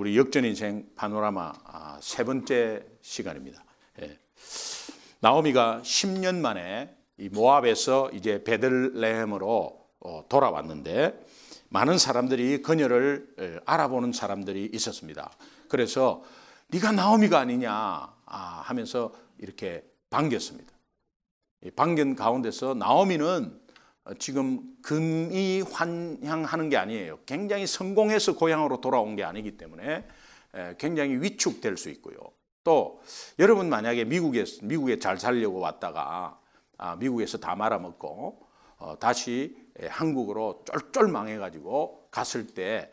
우리 역전인생 파노라마 세 번째 시간입니다. 예. 나오미가 10년 만에 이 모압에서 이제 베들레헴으로 돌아왔는데 많은 사람들이 그녀를 알아보는 사람들이 있었습니다. 그래서 네가 나오미가 아니냐 하면서 이렇게 반겼습니다. 반긴 가운데서 나오미는 지금 금이 환향하는 게 아니에요. 굉장히 성공해서 고향으로 돌아온 게 아니기 때문에 굉장히 위축될 수 있고요. 또 여러분 만약에 미국에 잘 살려고 왔다가 미국에서 다 말아먹고 다시 한국으로 쫄쫄 망해가지고 갔을 때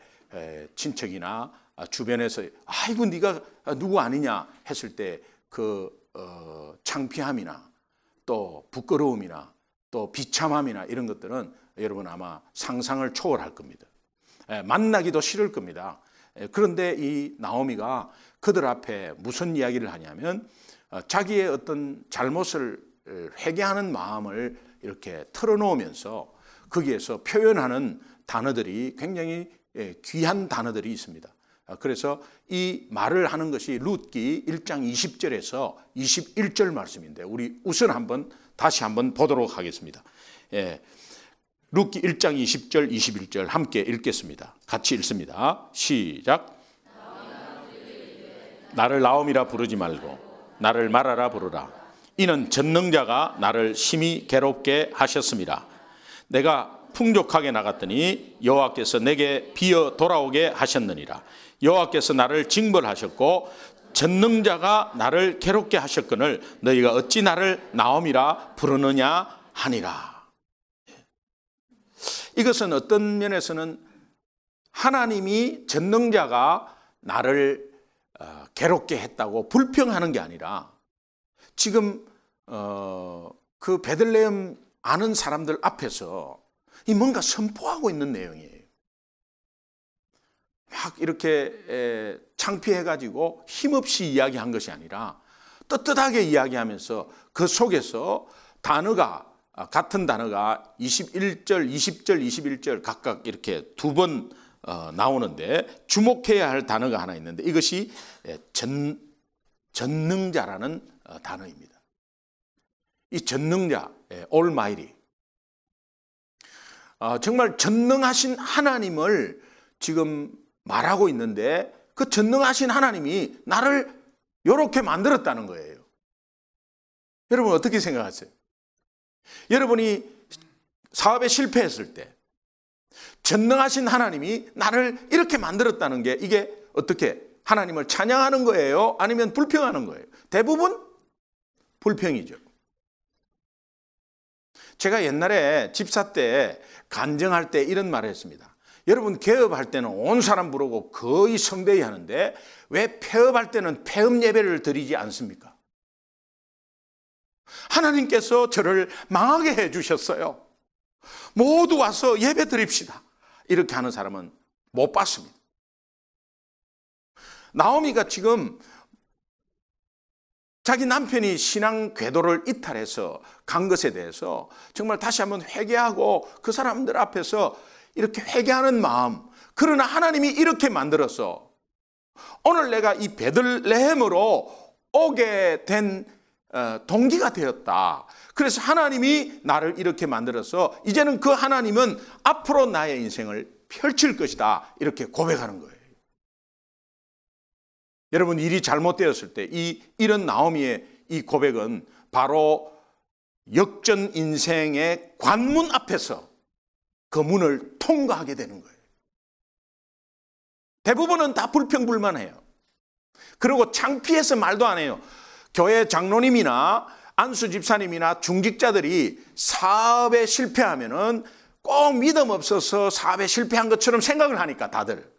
친척이나 주변에서 아이고 네가 누구 아니냐 했을 때 그 창피함이나 또 부끄러움이나 또 비참함이나 이런 것들은 여러분 아마 상상을 초월할 겁니다. 만나기도 싫을 겁니다. 그런데 이 나오미가 그들 앞에 무슨 이야기를 하냐면 자기의 어떤 잘못을 회개하는 마음을 이렇게 털어놓으면서 거기에서 표현하는 단어들이 굉장히 귀한 단어들이 있습니다. 그래서 이 말을 하는 것이 룻기 1장 20절에서 21절 말씀인데 우리 우선 다시 한번 보도록 하겠습니다. 룻기 1장 20절 21절 함께 읽겠습니다. 같이 읽습니다. 시작. 나를 나오미라 부르지 말고 나를 마라라 부르라. 이는 전능자가 나를 심히 괴롭게 하셨습니다. 내가 풍족하게 나갔더니 여호와께서 내게 비어 돌아오게 하셨느니라. 여호와께서 나를 징벌하셨고 전능자가 나를 괴롭게 하셨거늘 너희가 어찌 나를 나오미라 부르느냐 하니라. 이것은 어떤 면에서는 하나님이 전능자가 나를 괴롭게 했다고 불평하는 게 아니라 지금 그 베들레헴 아는 사람들 앞에서 이 뭔가 선포하고 있는 내용이에요. 막 이렇게 창피해가지고 힘없이 이야기한 것이 아니라 떳떳하게 이야기하면서 그 속에서 같은 단어가 21절, 20절, 21절 각각 이렇게 두 번 나오는데 주목해야 할 단어가 하나 있는데 이것이 전능자라는 단어입니다. 이 전능자, Almighty. 정말 전능하신 하나님을 지금 말하고 있는데 그 전능하신 하나님이 나를 이렇게 만들었다는 거예요. 여러분 어떻게 생각하세요? 여러분이 사업에 실패했을 때 전능하신 하나님이 나를 이렇게 만들었다는 게 이게 어떻게 하나님을 찬양하는 거예요? 아니면 불평하는 거예요? 대부분 불평이죠. 제가 옛날에 집사 때 간증할 때 이런 말을 했습니다. 여러분 개업할 때는 온 사람 부르고 거의 성대히 하는데 왜 폐업할 때는 폐업 예배를 드리지 않습니까? 하나님께서 저를 망하게 해주셨어요. 모두 와서 예배 드립시다. 이렇게 하는 사람은 못 봤습니다. 나오미가 지금 자기 남편이 신앙 궤도를 이탈해서 간 것에 대해서 정말 다시 한번 회개하고 그 사람들 앞에서 이렇게 회개하는 마음, 그러나 하나님이 이렇게 만들어서 오늘 내가 이 베들레헴으로 오게 된 동기가 되었다. 그래서 하나님이 나를 이렇게 만들어서 이제는 그 하나님은 앞으로 나의 인생을 펼칠 것이다. 이렇게 고백하는 거예요. 여러분 일이 잘못되었을 때 이런 나오미의 이 고백은 바로 역전 인생의 관문 앞에서 그 문을 통과하게 되는 거예요. 대부분은 다 불평불만해요. 그리고 창피해서 말도 안 해요. 교회 장로님이나 안수 집사님이나 중직자들이 사업에 실패하면은 꼭 믿음 없어서 사업에 실패한 것처럼 생각을 하니까 다들.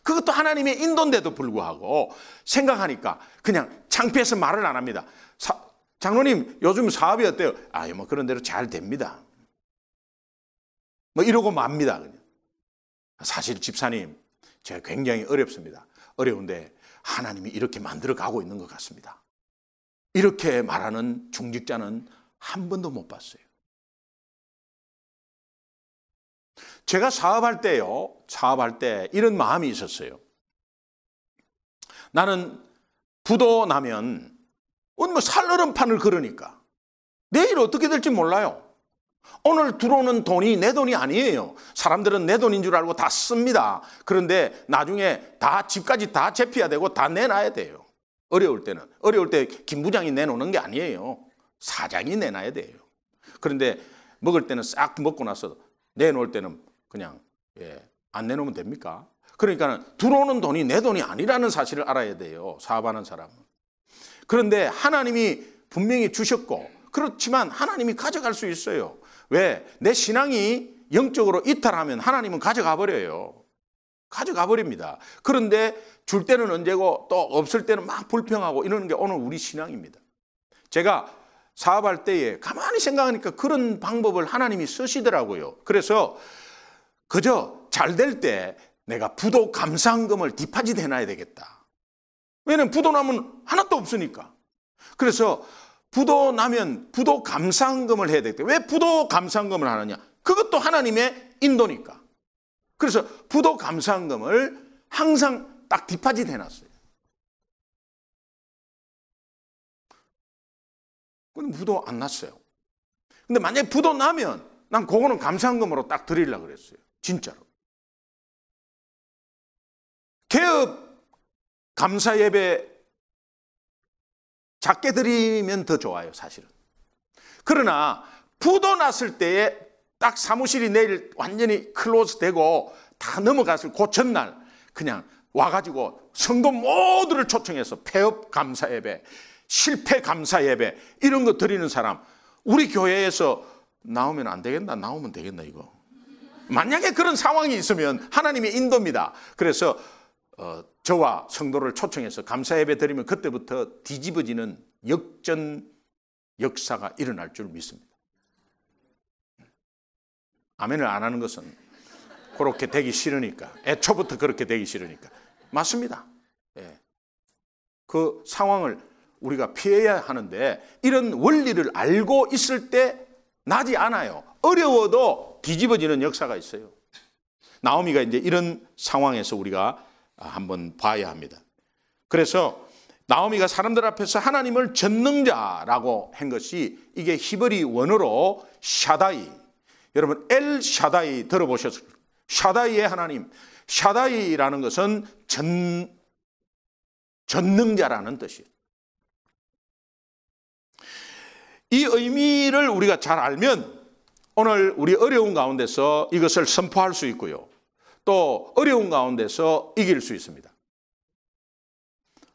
그것도 하나님의 인도인데도 불구하고 생각하니까 그냥 창피해서 말을 안 합니다. 장로님 요즘 사업이 어때요? 뭐 그런 대로 잘 됩니다. 뭐 이러고 맙니다. 그냥. 사실 집사님 제가 굉장히 어렵습니다. 어려운데 하나님이 이렇게 만들어 가고 있는 것 같습니다. 이렇게 말하는 중직자는 한 번도 못 봤어요. 제가 사업할 때 이런 마음이 있었어요. 나는 부도 나면 뭐 살얼음판을 걸으니까 내일 어떻게 될지 몰라요. 오늘 들어오는 돈이 내 돈이 아니에요. 사람들은 내 돈인 줄 알고 다 씁니다. 그런데 나중에 다 집까지 다 제피해야 되고 다 내놔야 돼요. 어려울 때는. 어려울 때 김 부장이 내놓는 게 아니에요. 사장이 내놔야 돼요. 그런데 먹을 때는 싹 먹고 나서 내놓을 때는 그냥 안 내놓으면 됩니까? 그러니까 들어오는 돈이 내 돈이 아니라는 사실을 알아야 돼요. 사업하는 사람은. 그런데 하나님이 분명히 주셨고 그렇지만 하나님이 가져갈 수 있어요. 왜? 내 신앙이 영적으로 이탈하면 하나님은 가져가 버려요. 가져가 버립니다. 그런데 줄 때는 언제고 또 없을 때는 막 불평하고 이러는 게 오늘 우리 신앙입니다. 제가 사업할 때에 가만히 생각하니까 그런 방법을 하나님이 쓰시더라고요. 그래서 그저 잘 될 때 내가 부도 감사헌금을 디파짓 해놔야 되겠다. 왜냐면 부도 나면 하나도 없으니까. 그래서 부도 나면 부도 감사헌금을 해야 되겠다. 왜 부도 감사헌금을 하느냐? 그것도 하나님의 인도니까. 그래서 부도 감사헌금을 항상 딱 디파짓 해놨어요. 근데 부도 안 났어요. 근데 만약에 부도 나면 난 그거는 감사헌금으로 딱 드리려고 그랬어요. 진짜로. 개업 감사 예배 작게 드리면 더 좋아요, 사실은. 그러나 부도 났을 때에 딱 사무실이 내일 완전히 클로즈 되고 다 넘어갔을 그 전날 그냥 와가지고 성도 모두를 초청해서 폐업 감사 예배, 실패 감사 예배 이런 거 드리는 사람 우리 교회에서 나오면 안 되겠나? 나오면 되겠나 이거? 만약에 그런 상황이 있으면 하나님의 인도입니다. 그래서 저와 성도를 초청해서 감사 예배 드리면 그때부터 뒤집어지는 역전 역사가 일어날 줄 믿습니다. 아멘을 안 하는 것은 그렇게 되기 싫으니까, 애초부터 그렇게 되기 싫으니까. 맞습니다. 예. 그 상황을 우리가 피해야 하는데 이런 원리를 알고 있을 때 나지 않아요. 어려워도 뒤집어지는 역사가 있어요. 나오미가 이제 이런 상황에서 우리가 한번 봐야 합니다. 그래서 나오미가 사람들 앞에서 하나님을 전능자라고 한 것이 이게 히브리 원어로 샤다이. 여러분 엘 샤다이 들어보셨을 거예요. 샤다이의 하나님. 샤다이라는 것은 전능자라는 뜻이에요. 이 의미를 우리가 잘 알면 오늘 우리 어려운 가운데서 이것을 선포할 수 있고요. 또 어려운 가운데서 이길 수 있습니다.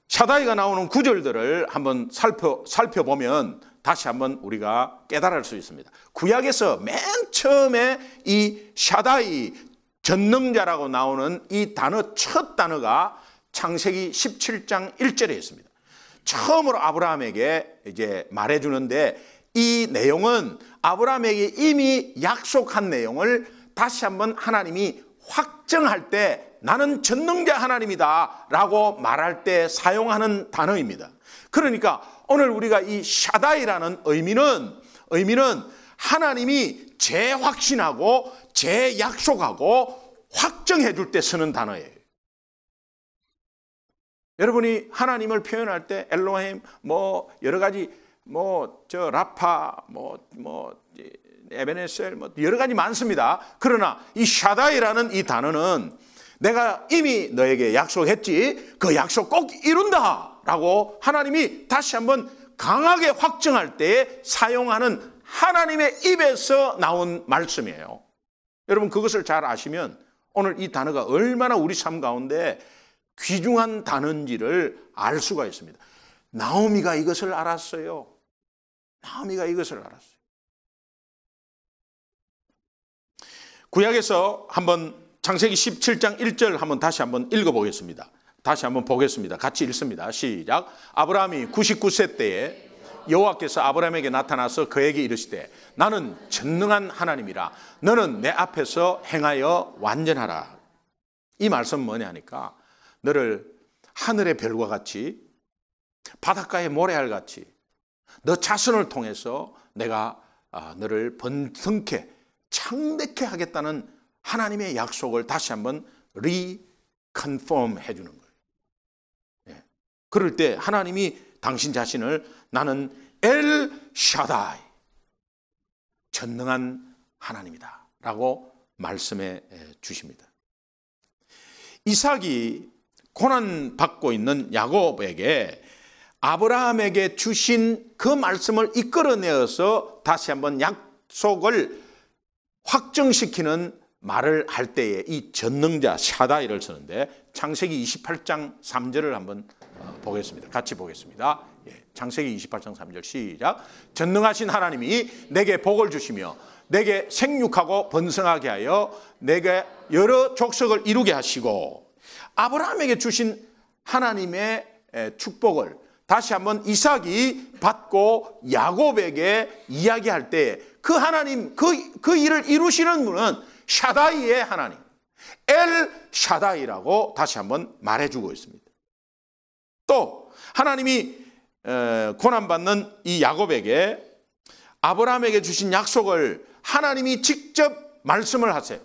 샤다이가 나오는 구절들을 한번 살펴보면 다시 한번 우리가 깨달을 수 있습니다. 구약에서 맨 처음에 이 샤다이 전능자라고 나오는 이 단어 첫 단어가 창세기 17장 1절에 있습니다. 처음으로 아브라함에게 이제 말해주는데 이 내용은 아브라함에게 이미 약속한 내용을 다시 한번 하나님이 확정할 때 나는 전능자 하나님이다 라고 말할 때 사용하는 단어입니다. 그러니까 오늘 우리가 이 샤다이라는 의미는 하나님이 재확신하고 재약속하고 확정해 줄 때 쓰는 단어예요. 여러분이 하나님을 표현할 때 엘로힘 뭐 여러 가지 라파 에베네셀 여러 가지 많습니다. 그러나 이 샤다이라는 이 단어는 내가 이미 너에게 약속했지 그 약속 꼭 이룬다라고 하나님이 다시 한번 강하게 확정할 때에 사용하는 하나님의 입에서 나온 말씀이에요. 여러분 그것을 잘 아시면 오늘 이 단어가 얼마나 우리 삶 가운데 귀중한 단어인지를 알 수가 있습니다. 나오미가 이것을 알았어요. 나오미가 이것을 알았어요. 구약에서 한번 창세기 17장 1절 한번 다시 한번 읽어보겠습니다. 다시 한번 보겠습니다. 같이 읽습니다. 시작. 아브라함이 99세 때에 여호와께서 아브라함에게 나타나서 그에게 이르시되 나는 전능한 하나님이라 너는 내 앞에서 행하여 완전하라. 이 말씀은 뭐냐니까 너를 하늘의 별과 같이 바닷가의 모래알 같이 너 자손을 통해서 내가 너를 번성케 창대케 하겠다는 하나님의 약속을 다시 한번 리컨펌 해주는 거예요. 예. 그럴 때 하나님이 당신 자신을 나는 엘 샤다이, 전능한 하나님이다 라고 말씀해 주십니다. 이삭이 고난받고 있는 야곱에게 아브라함에게 주신 그 말씀을 이끌어내어서 다시 한번 약속을 확정시키는 말을 할 때에 이 전능자 샤다이를 쓰는데, 창세기 28장 3절을 한번 보겠습니다. 같이 보겠습니다. 창세기 28장 3절 시작. 전능하신 하나님이 내게 복을 주시며 내게 생육하고 번성하게 하여 내게 여러 족속을 이루게 하시고, 아브라함에게 주신 하나님의 축복을 다시 한번 이삭이 받고 야곱에게 이야기할 때 그 하나님, 그 일을 이루시는 분은 샤다이의 하나님, 엘 샤다이라고 다시 한번 말해주고 있습니다. 또 하나님이 고난받는 이 야곱에게 아브라함에게 주신 약속을 하나님이 직접 말씀을 하세요.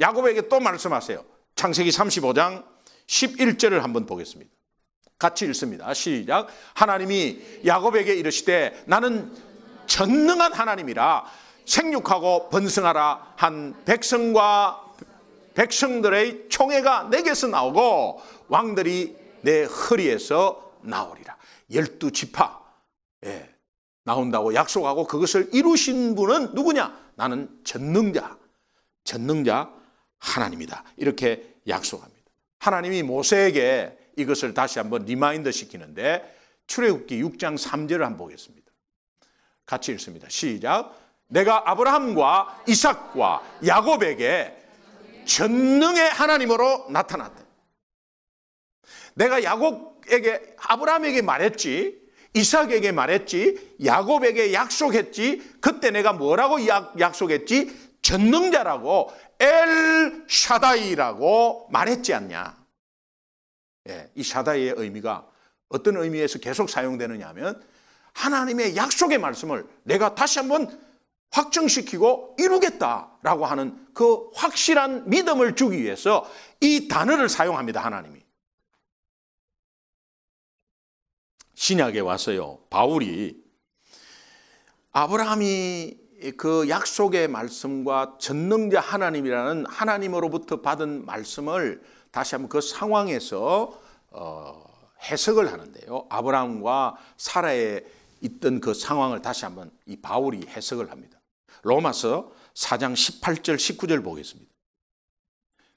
야곱에게 또 말씀하세요. 창세기 35장 11절을 한번 보겠습니다. 같이 읽습니다. 시작. 하나님이 야곱에게 이르시되 나는 전능한 하나님이라 생육하고 번성하라 한 백성과 백성들의 총회가 내게서 나오고 왕들이 내 허리에서 나오리라. 12지파 나온다고 약속하고 그것을 이루신 분은 누구냐? 나는 전능자 하나님이다. 이렇게 약속합니다. 하나님이 모세에게 이것을 다시 한번 리마인드 시키는데, 출애굽기 6장 3절을 한번 보겠습니다. 같이 읽습니다. 시작. 내가 아브라함과 이삭과 야곱에게 전능의 하나님으로 나타났다. 내가 야곱에게, 아브라함에게 말했지, 이삭에게 말했지, 야곱에게 약속했지. 그때 내가 뭐라고 약속했지? 전능자라고, 엘 샤다이라고 말했지 않냐. 이 샤다이의 의미가 어떤 의미에서 계속 사용되느냐 하면, 하나님의 약속의 말씀을 내가 다시 한번 확정시키고 이루겠다라고 하는 그 확실한 믿음을 주기 위해서 이 단어를 사용합니다. 하나님이. 신약에 와서요, 바울이 아브라함이 그 약속의 말씀과 전능자 하나님이라는 하나님으로부터 받은 말씀을 다시 한번 그 상황에서 해석을 하는데요, 아브라함과 사라의 있던 그 상황을 다시 한번 이 바울이 해석을 합니다. 로마서 4장 18절 19절 보겠습니다.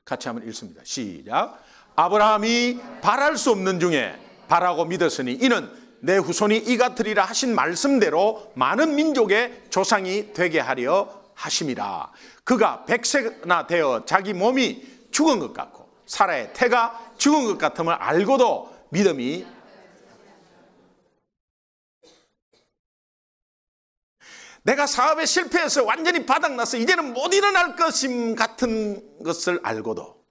같이 한번 읽습니다. 시작. 아브라함이 바랄 수 없는 중에 바라고 믿었으니 이는 내 후손이 이같으리라 하신 말씀대로 많은 민족의 조상이 되게 하려 하심이라. 그가 100세나 되어 자기 몸이 죽은 것 같고 사라의 태가 죽은 것 같음을 알고도 믿음이, 내가 사업에 실패해서 완전히 바닥나서 이제는 못 일어날 것임 같은 것을 알고도,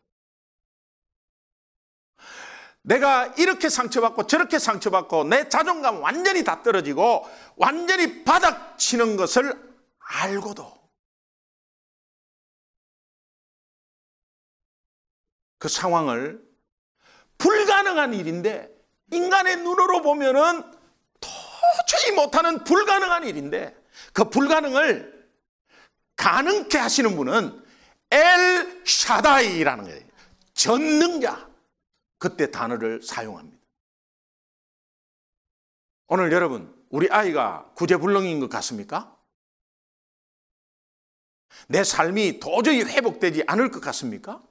내가 이렇게 상처받고 저렇게 상처받고 내 자존감 완전히 다 떨어지고 완전히 바닥치는 것을 알고도 그 상황을, 불가능한 일인데, 인간의 눈으로 보면은 도저히 못하는 불가능한 일인데, 그 불가능을 가능케 하시는 분은 엘 샤다이라는 거예요. 전능자. 그때 단어를 사용합니다. 오늘 여러분, 우리 아이가 구제불능인 것 같습니까? 내 삶이 도저히 회복되지 않을 것 같습니까?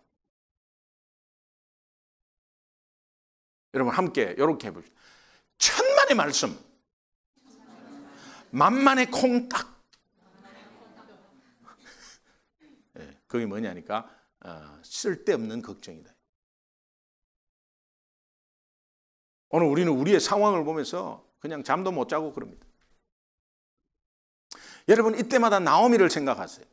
여러분 함께 이렇게 해보시죠. 천만의 말씀, 만만의 콩딱. 그게 뭐냐니까 쓸데없는 걱정이다. 오늘 우리는 우리의 상황을 보면서 그냥 잠도 못 자고 그럽니다. 여러분 이때마다 나오미를 생각하세요.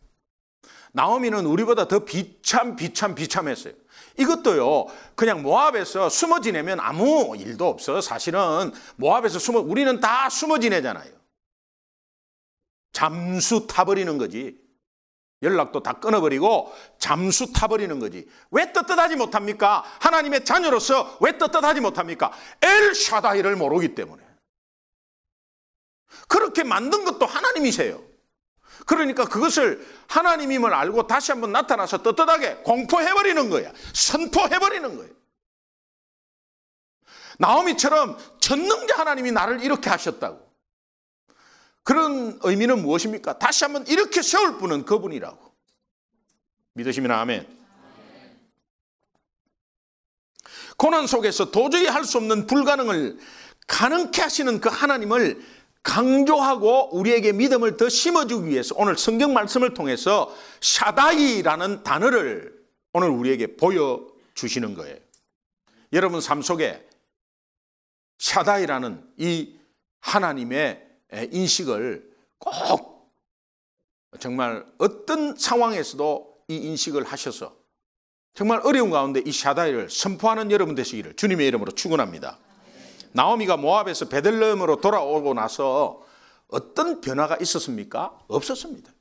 나오미는 우리보다 더 비참했어요. 이것도요, 그냥 모압에서 숨어 지내면 아무 일도 없어. 사실은 모압에서 우리는 다 숨어 지내잖아요. 잠수 타버리는 거지. 연락도 다 끊어버리고 잠수 타버리는 거지. 왜 떳떳하지 못합니까? 하나님의 자녀로서 왜 떳떳하지 못합니까? 엘샤다이를 모르기 때문에. 그렇게 만든 것도 하나님이세요. 그러니까 그것을 하나님임을 알고 다시 한번 나타나서 떳떳하게 공포해버리는 거야. 선포해버리는 거예요. 나오미처럼 전능자 하나님이 나를 이렇게 하셨다고. 그런 의미는 무엇입니까? 다시 한번 이렇게 세울 분은 그분이라고. 믿으시면 아멘. 고난 속에서 도저히 할 수 없는 불가능을 가능케 하시는 그 하나님을 강조하고 우리에게 믿음을 더 심어주기 위해서 오늘 성경 말씀을 통해서 샤다이라는 단어를 오늘 우리에게 보여주시는 거예요. 여러분 삶 속에 샤다이라는 이 하나님의 인식을 꼭 정말 어떤 상황에서도 이 인식을 하셔서 정말 어려운 가운데 이 샤다이를 선포하는 여러분 되시기를 주님의 이름으로 축원합니다. 나오미가 모압에서 베들레헴으로 돌아오고 나서 어떤 변화가 있었습니까? 없었습니다.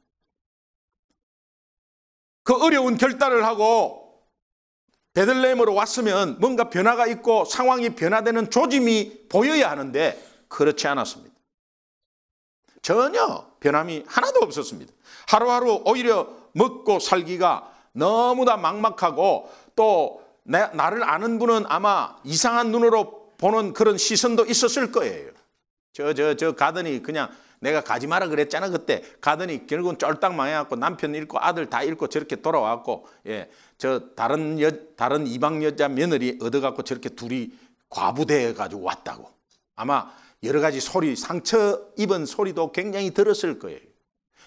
그 어려운 결단을 하고 베들레헴으로 왔으면 뭔가 변화가 있고 상황이 변화되는 조짐이 보여야 하는데 그렇지 않았습니다. 전혀 변함이 하나도 없었습니다. 하루하루 오히려 먹고 살기가 너무나 막막하고 또 나를 아는 분은 아마 이상한 눈으로 보는 그런 시선도 있었을 거예요. 저 가더니 그냥 내가 가지 마라 그랬잖아 그때. 가더니 결국은 쫄딱 망해갖고 남편 잃고 아들 다 잃고 저렇게 돌아왔고, 예, 저 다른 이방 여자 며느리 얻어갖고 저렇게 둘이 과부되어 가지고 왔다고. 아마 여러 가지 소리, 상처 입은 소리도 굉장히 들었을 거예요.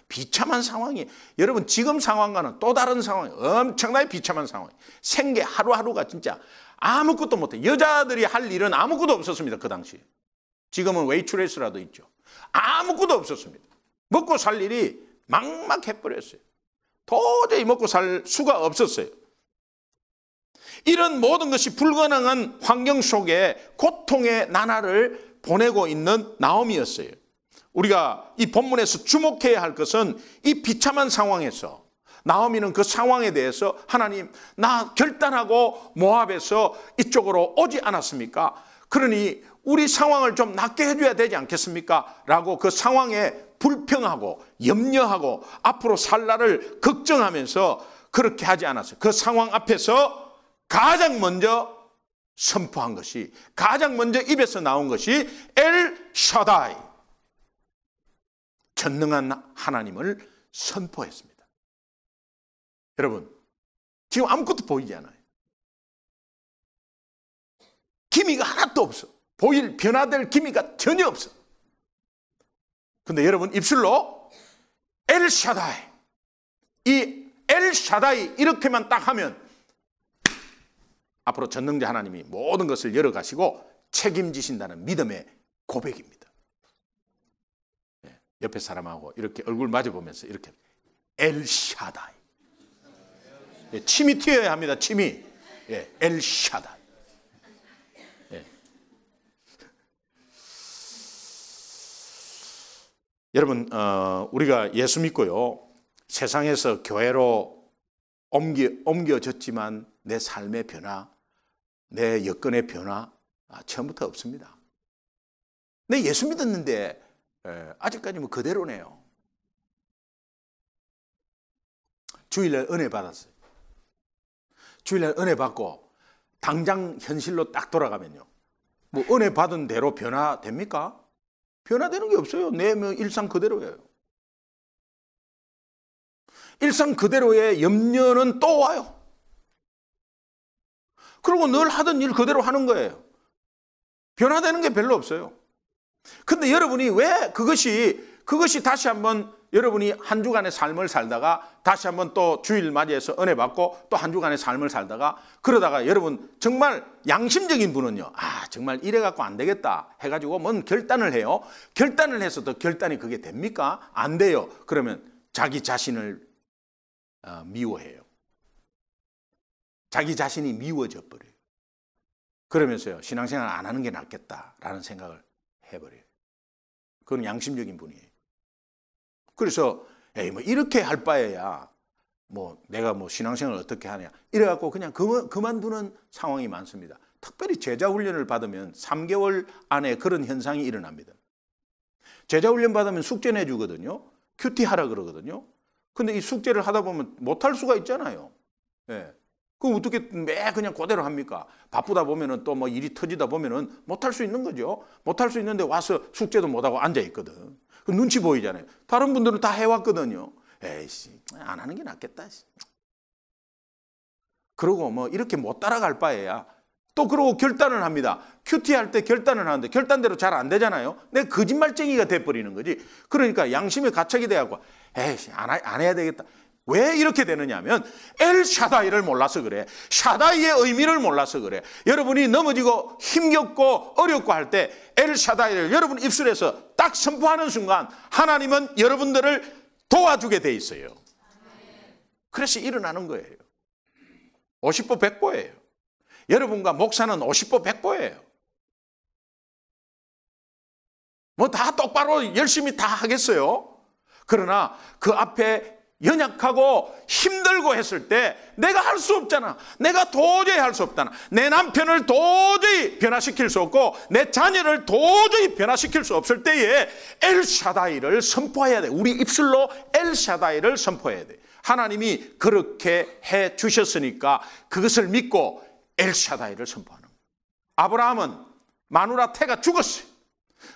비참한 상황이, 여러분 지금 상황과는 또 다른 상황이, 엄청나게 비참한 상황이. 생계 하루하루가 진짜 아무것도 못해. 여자들이 할 일은 아무것도 없었습니다. 그 당시에. 지금은 웨이트레스라도 있죠. 아무것도 없었습니다. 먹고 살 일이 막막해버렸어요. 도저히 먹고 살 수가 없었어요. 이런 모든 것이 불가능한 환경 속에 고통의 나날을 보내고 있는 나오미였어요. 우리가 이 본문에서 주목해야 할 것은 이 비참한 상황에서 나오미는 그 상황에 대해서 하나님, 나 결단하고 모압에서 이쪽으로 오지 않았습니까? 그러니 우리 상황을 좀 낫게 해줘야 되지 않겠습니까? 라고 그 상황에 불평하고 염려하고 앞으로 살 날을 걱정하면서 그렇게 하지 않았어요. 그 상황 앞에서 가장 먼저 선포한 것이, 가장 먼저 입에서 나온 것이 엘 샤다이, 전능한 하나님을 선포했습니다. 여러분, 지금 아무것도 보이지 않아요. 기미가 하나도 없어. 보일, 변화될 기미가 전혀 없어. 근데 여러분 입술로 엘샤다이, 이 엘샤다이 이렇게만 딱 하면 앞으로 전능자 하나님이 모든 것을 열어가시고 책임지신다는 믿음의 고백입니다. 옆에 사람하고 이렇게 얼굴 마주보면서 이렇게 엘샤다이, 침이 튀어야 합니다. 침이. 엘샤다이. 여러분, 우리가 예수 믿고요, 세상에서 교회로 옮겨졌지만 내 삶의 변화, 내 여건의 변화 처음부터 없습니다. 내 예수 믿었는데 아직까지 뭐 그대로네요. 주일날 은혜 받았어요. 주일날 은혜 받고 당장 현실로 딱 돌아가면요, 뭐 은혜 받은 대로 변화됩니까? 변화되는 게 없어요. 내 일상 그대로예요. 일상 그대로의 염려는 또 와요. 그리고 늘 하던 일 그대로 하는 거예요. 변화되는 게 별로 없어요. 근데 여러분이 왜 그것이 다시 한번 여러분이 한 주간의 삶을 살다가 다시 한번 또 주일 맞이해서 은혜 받고 또 한 주간의 삶을 살다가 그러다가 여러분 정말 양심적인 분은요, 정말 이래 갖고 안 되겠다 해가지고 뭔 결단을 해요. 결단을 해서도 결단이 그게 됩니까? 안 돼요. 그러면 자기 자신을 미워해요. 자기 자신이 미워져 버려요. 그러면서요, 신앙생활 안 하는 게 낫겠다라는 생각을 해버려요. 그건 양심적인 분이에요. 그래서 뭐 이렇게 할 바에야 뭐 내가 뭐 신앙생활을 어떻게 하냐 이래갖고 그냥 그만두는 상황이 많습니다. 특별히 제자훈련을 받으면 3개월 안에 그런 현상이 일어납니다. 제자훈련 받으면 숙제 내주거든요. 큐티 하라 그러거든요. 근데 이 숙제를 하다 보면 못할 수가 있잖아요. 예. 그럼 어떻게 매 그냥 그대로 합니까? 바쁘다 보면은 또 뭐 일이 터지다 보면은 못할 수 있는 거죠. 못할 수 있는데 와서 숙제도 못하고 앉아있거든. 그 눈치 보이잖아요. 다른 분들은 다 해왔거든요. 에이씨, 안 하는 게 낫겠다. 그러고 뭐 이렇게 못 따라갈 바에야 또 그러고 결단을 합니다. 큐티 할 때 결단을 하는데 결단대로 잘 안 되잖아요. 내가 거짓말쟁이가 돼버리는 거지. 그러니까 양심의 가책이 돼갖고 에이씨, 안 해야 되겠다. 왜 이렇게 되느냐 하면 엘샤다이를 몰라서 그래. 샤다이의 의미를 몰라서 그래. 여러분이 넘어지고 힘겹고 어렵고 할 때 엘샤다이를 여러분 입술에서 딱 선포하는 순간 하나님은 여러분들을 도와주게 돼 있어요. 그래서 일어나는 거예요. 50보 100보예요. 여러분과 목사는 50보 100보예요. 뭐 다 똑바로 열심히 다 하겠어요. 그러나 그 앞에 연약하고 힘들고 했을 때 내가 할 수 없잖아. 내가 도저히 할 수 없잖아. 내 남편을 도저히 변화시킬 수 없고 내 자녀를 도저히 변화시킬 수 없을 때에 엘샤다이를 선포해야 돼. 우리 입술로 엘샤다이를 선포해야 돼. 하나님이 그렇게 해 주셨으니까 그것을 믿고 엘샤다이를 선포하는 거예요. 아브라함은 마누라 태가 죽었어요.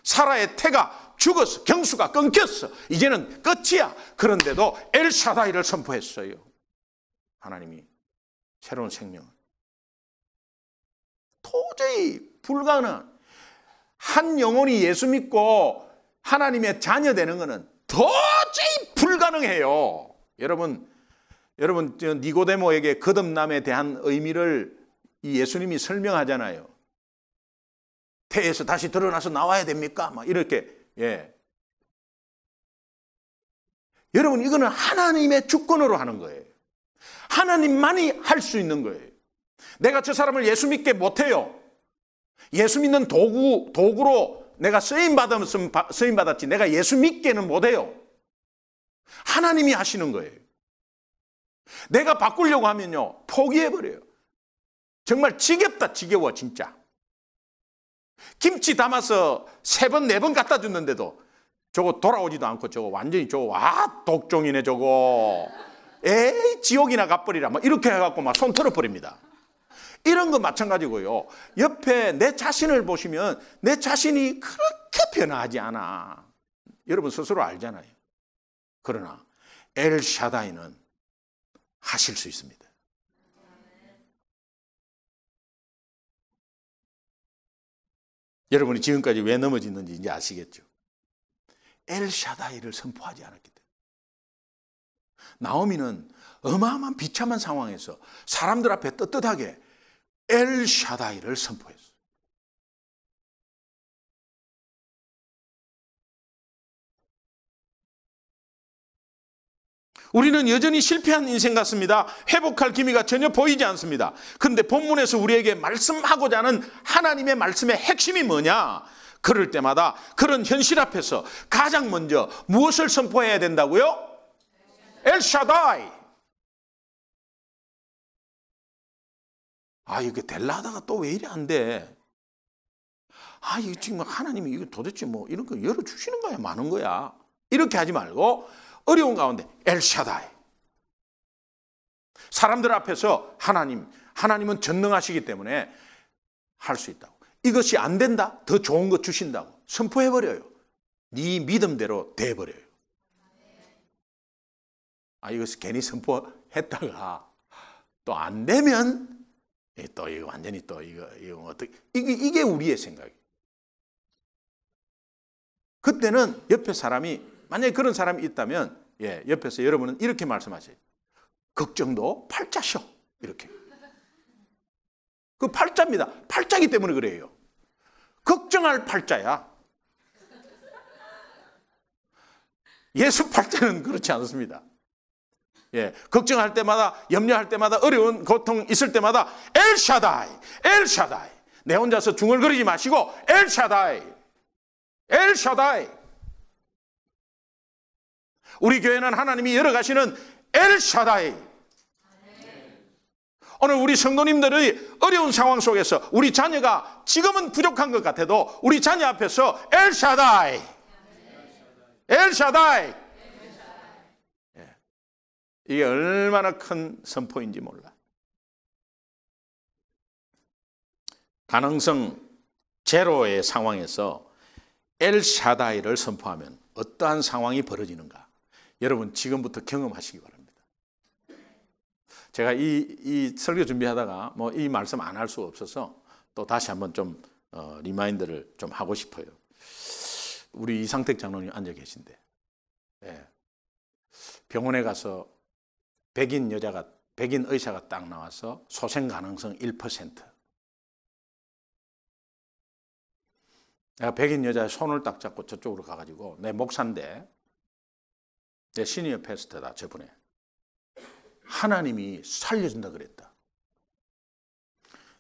사라의 태가 죽었어. 경수가 끊겼어. 이제는 끝이야. 그런데도 엘샤다이를 선포했어요. 하나님이 새로운 생명을. 도저히 불가능한 한 영혼이 예수 믿고 하나님의 자녀 되는 것은 도저히 불가능해요. 여러분 니고데모에게 거듭남에 대한 의미를 이 예수님이 설명하잖아요. 태에서 다시 드러나서 나와야 됩니까? 막 이렇게. 예. 여러분 이거는 하나님의 주권으로 하는 거예요. 하나님만이 할 수 있는 거예요. 내가 저 사람을 예수 믿게 못해요. 예수 믿는 도구로 내가 쓰임받았지 내가 예수 믿게는 못해요. 하나님이 하시는 거예요. 내가 바꾸려고 하면요 포기해버려요. 정말 지겹다 지겨워 진짜. 김치 담아서 3번 4번 갖다 줬는데도 저거 돌아오지도 않고 저거 완전히 저거 와 독종이네 저거. 에이 지옥이나 가버리라 막 이렇게 해갖고 막 손 털어버립니다. 이런 거 마찬가지고요. 옆에 내 자신을 보시면 내 자신이 그렇게 변화하지 않아. 여러분 스스로 알잖아요. 그러나 엘샤다이는 하실 수 있습니다. 여러분이 지금까지 왜 넘어졌는지 이제 아시겠죠? 엘샤다이를 선포하지 않았기 때문에. 나오미는 어마어마한 비참한 상황에서 사람들 앞에 떳떳하게 엘샤다이를 선포했어요. 우리는 여전히 실패한 인생 같습니다. 회복할 기미가 전혀 보이지 않습니다. 그런데 본문에서 우리에게 말씀하고자 하는 하나님의 말씀의 핵심이 뭐냐? 그럴 때마다 그런 현실 앞에서 가장 먼저 무엇을 선포해야 된다고요? 엘샤다이. 아, 이게 될라 하다가 또 왜 이래 안 돼? 아, 이거 지금 하나님이 이거 도대체 뭐 이런 거 열어주시는 거야? 많은 거야? 이렇게 하지 말고 어려운 가운데 엘샤다이. 사람들 앞에서 하나님은 전능하시기 때문에 할 수 있다고. 이것이 안 된다? 더 좋은 거 주신다고 선포해버려요. 네 믿음대로 돼버려요. 아, 이것을 괜히 선포했다가 또 안 되면 또 이거 완전히 또 이거 어떻게 이게 우리의 생각이에요. 그때는 옆에 사람이 만약에 그런 사람이 있다면 옆에서 여러분은 이렇게 말씀하세요. 걱정도 팔자셔. 이렇게. 그 팔자입니다. 팔자기 때문에 그래요. 걱정할 팔자야. 예수 팔자는 그렇지 않습니다. 걱정할 때마다, 염려할 때마다, 어려운 고통 있을 때마다 엘샤다이, 엘샤다이. 내 혼자서 중얼거리지 마시고 엘샤다이, 엘샤다이. 우리 교회는 하나님이 열어가시는 엘샤다이. 오늘 우리 성도님들의 어려운 상황 속에서 우리 자녀가 지금은 부족한 것 같아도 우리 자녀 앞에서 엘샤다이, 엘샤다이. 이게 얼마나 큰 선포인지 몰라. 가능성 제로의 상황에서 엘샤다이를 선포하면 어떠한 상황이 벌어지는가? 여러분 지금부터 경험하시기 바랍니다. 제가 이 설교 준비하다가 뭐 이 말씀 안 할 수 없어서 또 다시 한번 좀 리마인드를 좀 하고 싶어요. 우리 이상택 장로님 앉아 계신데, 예. 병원에 가서 백인 의사가 딱 나와서 소생 가능성 1%. 내가 백인 여자의 손을 딱 잡고 저쪽으로 가가지고, 내 목사인데 내 시니어 패스터다 저번에, 하나님이 살려준다 그랬다.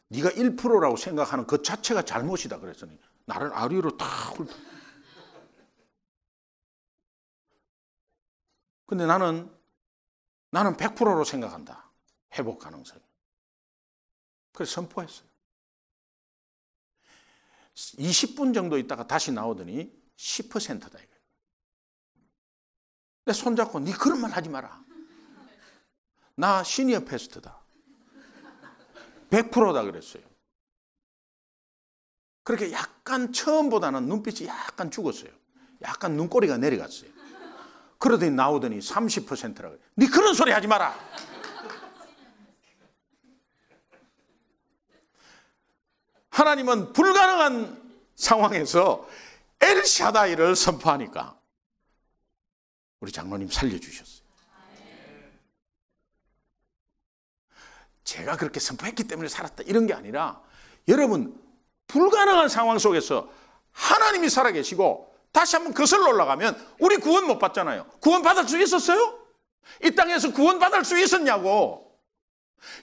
네가 1%라고 생각하는 그 자체가 잘못이다 그랬더니 나를 아리로 다 훑어. 근데 나는 100%로 생각한다. 회복 가능성이. 그래서 선포했어요. 20분 정도 있다가 다시 나오더니 10%다 이거예요. 내 손잡고 네 그런 말 하지 마라. 나 시니어 패스트다. 100%다 그랬어요. 그렇게 약간 처음보다는 눈빛이 약간 죽었어요. 약간 눈꼬리가 내려갔어요. 그러더니 나오더니 30%라고. 네 그런 소리 하지 마라. 하나님은 불가능한 상황에서 엘샤다이를 선포하니까 우리 장로님 살려주셨어요. 제가 그렇게 선포했기 때문에 살았다 이런 게 아니라, 여러분 불가능한 상황 속에서 하나님이 살아계시고 다시 한번 거슬러 올라가면 우리 구원 못 받잖아요. 구원 받을 수 있었어요? 이 땅에서 구원 받을 수 있었냐고.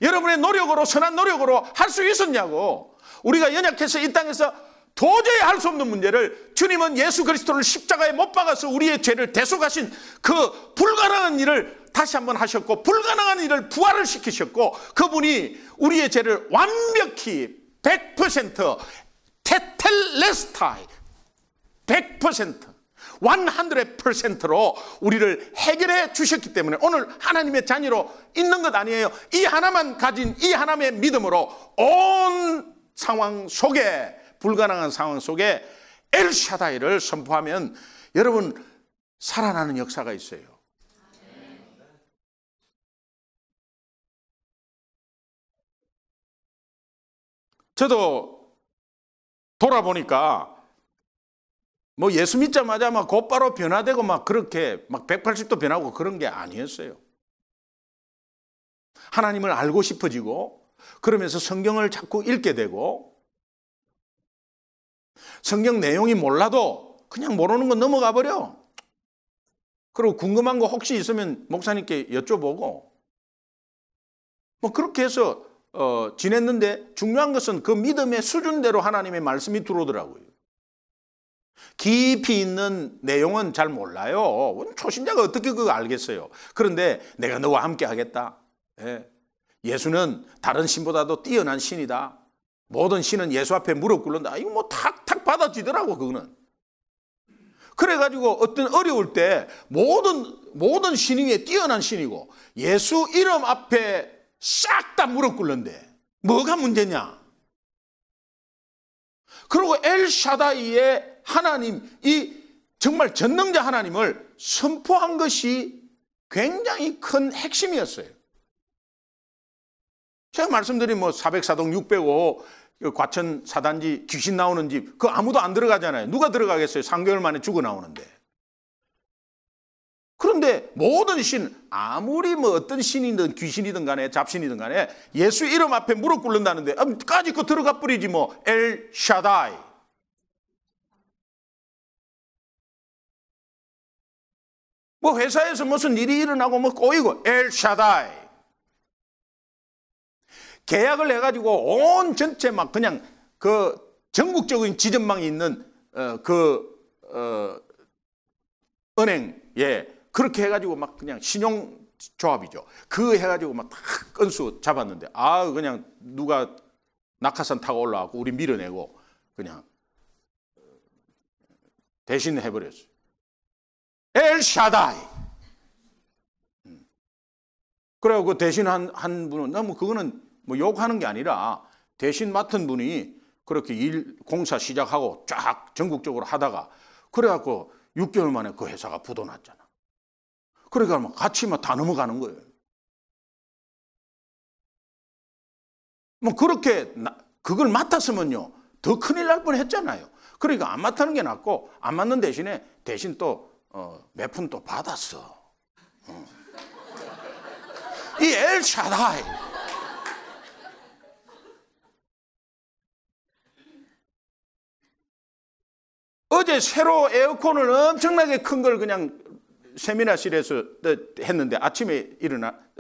여러분의 노력으로, 선한 노력으로 할 수 있었냐고. 우리가 연약해서 이 땅에서 도저히 할 수 없는 문제를 주님은 예수 그리스도를 십자가에 못 박아서 우리의 죄를 대속하신 그 불가능한 일을 다시 한번 하셨고, 불가능한 일을 부활을 시키셨고, 그분이 우리의 죄를 완벽히 100% 테텔레스타이 100% 100%로 우리를 해결해 주셨기 때문에 오늘 하나님의 자녀로 있는 것 아니에요. 이 하나만 가진 이 하나님의 믿음으로 온 상황 속에, 불가능한 상황 속에 엘샤다이를 선포하면 여러분 살아나는 역사가 있어요. 저도 돌아보니까 뭐 예수 믿자마자 막 곧바로 변화되고 막 그렇게 막 180도 변하고 그런 게 아니었어요. 하나님을 알고 싶어지고, 그러면서 성경을 자꾸 읽게 되고, 성경 내용이 몰라도 그냥 모르는 거 넘어가 버려. 그리고 궁금한 거 혹시 있으면 목사님께 여쭤보고, 뭐 그렇게 해서 지냈는데, 중요한 것은 그 믿음의 수준대로 하나님의 말씀이 들어오더라고요. 깊이 있는 내용은 잘 몰라요. 초신자가 어떻게 그거 알겠어요. 그런데 내가 너와 함께 하겠다. 예수는 다른 신보다도 뛰어난 신이다. 모든 신은 예수 앞에 무릎 꿇는다. 이거 뭐 탁탁 받아지더라고 그거는. 그래가지고 어떤 어려울 때 모든 신 위에 뛰어난 신이고 예수 이름 앞에 싹 다 무릎 꿇는데 뭐가 문제냐? 그리고 엘샤다이의 하나님, 이 정말 전능자 하나님을 선포한 것이 굉장히 큰 핵심이었어요. 제가 말씀드린 뭐 404동 605 과천 사단지 귀신 나오는 집, 그거 아무도 안 들어가잖아요. 누가 들어가겠어요? 3개월 만에 죽어 나오는데. 그런데 모든 신, 아무리 뭐 어떤 신이든 귀신이든 간에 잡신이든 간에 예수 이름 앞에 무릎 꿇는다는데 까짓 거 들어가 버리지 뭐. 엘샤다이. 뭐 회사에서 무슨 일이 일어나고 뭐 꼬이고 엘샤다이. 계약을 해가지고 온 전체 막 그냥 그 전국적인 지점망이 있는 은행에 그렇게 해가지고 막 그냥 신용 조합이죠. 그 해가지고 막 탁 건수 잡았는데 그냥 누가 낙하산 타고 올라가고 우리 밀어내고 그냥 대신 해버렸어요. 엘샤다이. 그래고 그 대신 한 분은 너무 그거는 뭐 욕하는 게 아니라 대신 맡은 분이 그렇게 공사 시작하고 쫙 전국적으로 하다가 그래갖고 6개월 만에 그 회사가 부도났잖아. 그러니까 뭐 같이 막 다 넘어가는 거예요. 뭐 그렇게 그걸 맡았으면요 더 큰일 날 뻔했잖아요. 그러니까 안 맡는 게 낫고 안 맡는 대신에 대신 또 몇 푼 또 받았어. 이 엘샤다이. 어제 새로 에어컨을 엄청나게 큰 걸 그냥 세미나실에서 했는데 아침에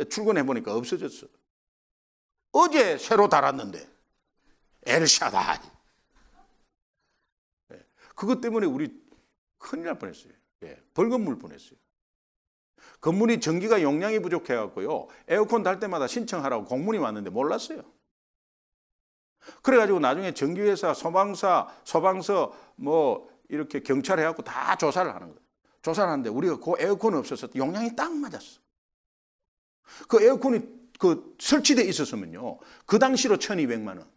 출근해 보니까 없어졌어. 어제 새로 달았는데 엘샤다이. 그것 때문에 우리 큰일 날 뻔했어요. 벌금 물 뻔했어요. 건물이 전기가 용량이 부족해 갖고요 에어컨 달 때마다 신청하라고 공문이 왔는데 몰랐어요. 그래가지고 나중에 전기회사, 소방서 뭐 이렇게 경찰 해갖고 다 조사를 하는 거예요. 조사를 하는데 우리가 그 에어컨이 없어서 용량이 딱 맞았어. 그 에어컨이 그 설치돼 있었으면요 그 당시로 1,200만 원